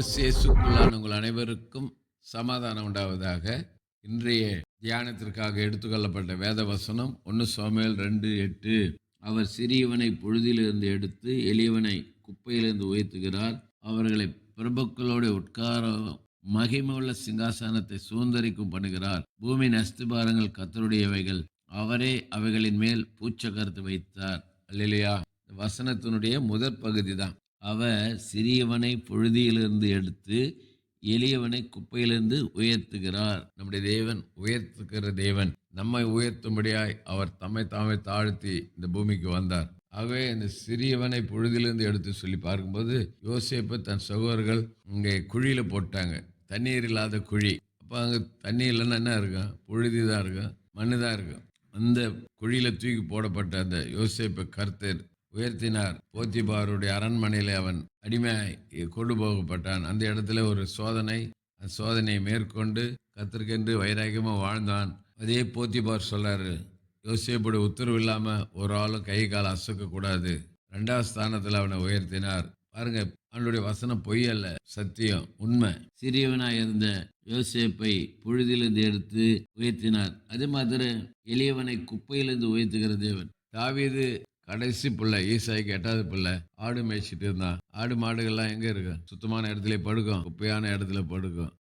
கிறிஸ்து இயேசுக்குள்ளான உங்கள் அனைவருக்கும் சமாதானம் உண்டாவதாக. இன்றைய தியானத்திற்காக எடுத்துக்கொள்ளப்பட்ட வேத வசனம் 1 சாமுவேல் 2:8. அவர் சிறியவனை பொழுதிலிருந்து எடுத்து எளியவனை குப்பையிலிருந்து உயர்த்துகிறார். அவர்களை பிரபுக்களோடு உட்கார மகிமையுள்ள சிங்காசனத்தை சுதந்தரிக்கும் பண்ணுகிறார். பூமியின் அஸ்திபாரங்கள் கர்த்தருடையவைகள், அவரே அவைகளின் மேல் பூச்சக்கரத்தை வைத்தார். அல்லேலூயா. இந்த வசனத்தினுடைய முதற் பகுதி தான். அவர் சிறியவனை புழுதியிலிருந்து எடுத்து எளியவனை குப்பையிலிருந்து உயர்த்துகிறார். நம்முடைய தேவன் உயர்த்துகிற தேவன். நம்மை உயர்த்தும்படியாய் அவர் தம்மை தாமே தாழ்த்தி இந்த பூமிக்கு வந்தார். ஆகவே இந்த சிறியவனை புழுதியிலிருந்து எடுத்து சொல்லி பார்க்கும்போது, யோசேப்பு தன் சகோதரர்கள் இங்கே குழியில் போட்டாங்க. தண்ணீர் இல்லாத குழி. அப்போ அங்கே தண்ணி இல்லைன்னா என்ன இருக்கும்? புழுதி தான் இருக்கும், மண்ணு தான் இருக்கும். அந்த குழியில் தூக்கி போடப்பட்ட அந்த யோசேப்பை கர்த்தர் உயர்த்தினார். போத்திபாருடைய அரண்மனையில் அவன் அடிமையாய் கொண்டு போகப்பட்டான். அந்த இடத்துல ஒரு சோதனை. அந்த சோதனையை மேற்கொண்டு கர்த்தருக்கென்று வைராக்கியமாக வாழ்ந்தான். அதே போத்திபார் சொல்றாரு, யோசேப்புடைய உத்தரவு இல்லாமல் ஒரு ஆளும் கை கால் அசைக்கக்கூடாது. 2வது ஸ்தானத்தில் அவனை உயர்த்தினார். பாருங்க, அவனுடைய வசனம் பொய் அல்ல, சத்தியம், உண்மை. சிறியவனாய் இருந்த யோசேப்பை புழுதிலிருந்து எடுத்து உயர்த்தினார். அதே மாதிரி எளியவனை குப்பையிலிருந்து உயர்த்துகிற தேவன். தாவீது கடைசி பிள்ளை, ஈசாய்க்கு 8வது பிள்ளை. ஆடு மேய்ச்சிட்டு இருந்தான். ஆடு மாடுகள்லாம் எங்கே இருக்கும்? சுத்தமான இடத்துல படுக்கும், குப்பையான இடத்துல படுக்கும்.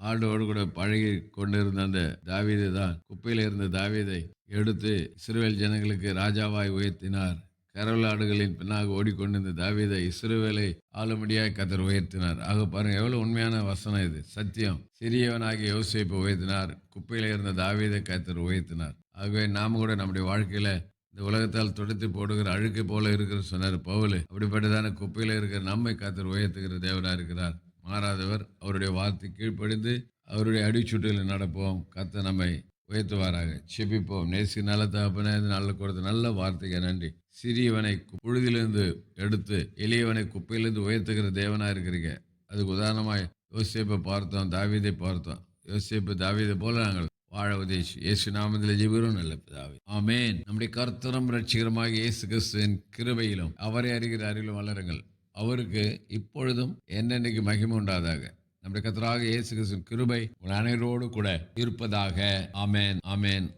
ஆடோடு கூட பழகி கொண்டு இருந்த அந்த தாவீது தான், குப்பையில் இருந்த தாவீதை எடுத்து இஸ்ரவேல் ஜனங்களுக்கு ராஜாவாய் உயர்த்தினார். கரவல் ஆடுகளின் பின்னாக ஓடிக்கொண்டிருந்த தாவீதை இஸ்ரவேலை ஆளும்படியாய் கர்த்தர் உயர்த்தினார். ஆக பாருங்க, எவ்வளவு உண்மையான வசனம் இது, சத்தியம். சிறியவனாகிய யோசேப்பை உயர்த்தினார், குப்பையில் இருந்த தாவீதை கர்த்தர் உயர்த்தினார். ஆகவே நாம கூட நம்முடைய வாழ்க்கையில இந்த உலகத்தால் துடைத்து போடுகிற அழுக்கை போல இருக்கிற சொன்னார் பவுல். அப்படிப்பட்டதான குப்பையில் இருக்கிற நம்மை கர்த்தர் உயர்த்துகிற தேவனாக இருக்கிறார். மாறாதவர். அவருடைய வார்த்தை கீழ்ப்படிந்து அவருடைய அடிச்சுட்டில் நடப்போம். கர்த்தர் நம்மை உயர்த்துவாராக. செபிப்போம். நேசி நல்ல தகப்பனே, நல்ல கொடுத்த நல்ல வார்த்தைக்கு நன்றி. சிறியவனை புழுதியிலிருந்து எடுத்து எளியவனை குப்பையிலிருந்து உயர்த்துகிற தேவனாக இருக்கிறீங்க. அதுக்கு உதாரணமாய் யோசேப்பை பார்த்தோம், தாவீதை பார்த்தோம். யோசேப்பு தாவீதை போல நாங்கள் வாழ உதேசி. இயேசு நாமத்தில் ஜெபிக்கிறோம் நல்ல பிதாவே, ஆமென். நம்முடைய கர்த்தரும் இரட்சகருமாகிய இயேசு கிறிஸ்துவின் கிருபையிலும் அவரை அறிகிற அறிவிலும் வளருங்கள். அவருக்கு இப்பொழுதும் என்னென்னைக்கு மகிமை உண்டாதாக. நம்முடைய கர்த்தராகிய இயேசு கிறிஸ்துவின் கிருபை உங்கள் அனைவரோடு கூட இருப்பதாக. ஆமென், ஆமென்.